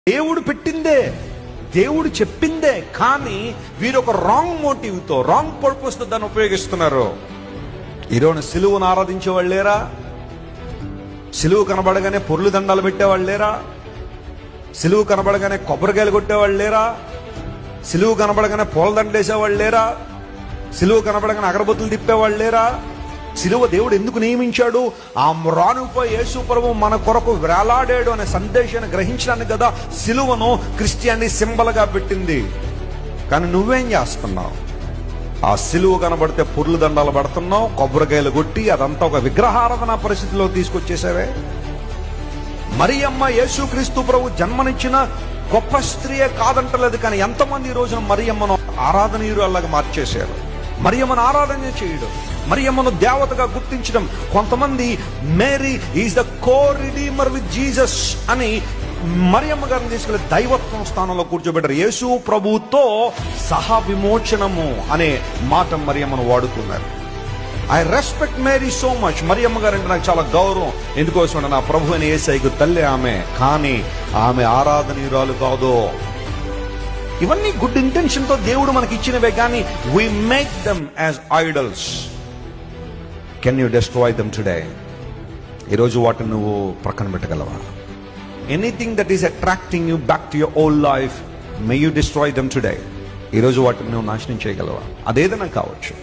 దేవుడు పెట్టిందే, దేవుడు చెప్పిందే, కానీ వీరు ఒక రాంగ్ మోటివ్తో, రాంగ్ పర్పస్తో దాన్ని ఉపయోగిస్తున్నారు. ఈరోజు సిలువను ఆరాధించే వాళ్ళు లేరా? సిలువు కనబడగానే పొర్లు దండాలు పెట్టేవాళ్ళు లేరా? సిలువు కనబడగానే కొబ్బరికాయలు కొట్టేవాళ్ళు లేరా? సిలువు కనబడగానే పూల దండేసేవాళ్ళు లేరా? సిలువు కనబడగానే అగరబత్తులు తిప్పేవాళ్ళు లేరా? సిలువ దేవుడు ఎందుకు నియమించాడు? ఆ మ్రానుపై యేసు ప్రభువు మన కొరకు వేలాడాడు అనే సందేశాన్ని గ్రహించడానికి కదా సిలువను క్రిస్టియానిటీ సింబల్ గా పెట్టింది. కానీ నువ్వేం చేస్తున్నావు? ఆ సిలువ కనబడితే పుర్లు దండాలు పడుతున్నావు, కొబ్బరికాయలు కొట్టి అదంతా ఒక విగ్రహారాధన పరిస్థితిలో తీసుకొచ్చేసావే. మరియమ్మ యేసుక్రీస్తు ప్రభు జన్మనిచ్చిన గొప్ప స్త్రీయే కాదంటలేదు, కానీ ఎంతమంది ఈ రోజున మరియమ్మను ఆరాధనీయురాల్లాగా మార్చేశారు. మరియమ్మను ఆరాధన చేయడం, మరియమ్మను దేవతగా గుర్తించడం. కొంతమంది Mary is the co redeemer with Jesus అని మరియమ్మ గారిని తీసుకెళ్లి దైవత్వం స్థానంలో కూర్చోబెట్టారు. యేసు ప్రభుతో సహా విమోచనము అనే మాట మరియమ్మను వాడుతున్నారు. I respect Mary so much. మరియమ్మ గారు అంటే నాకు చాలా గౌరవం. ఎందుకోసం నా ప్రభు అని యేసయ్యకు తల్లి ఆమె, కానీ ఆమె ఆరాధనీయురాలు కాదు. ఇవన్నీ గుడ్ ఇంటెన్షన్ తో దేవుడు మనకి ఇచ్చినవే, కానీ we make them as idols. Can you destroy them today? ఈరోజు వాటిని నువ్వు ప్రక్కన పెట్టగలవా? Anything that is attracting you back to your old life, may you destroy them today. ఈరోజు వాటిని నువ్వు నాశనం చేయగలవా? అదేదైనా కావచ్చు.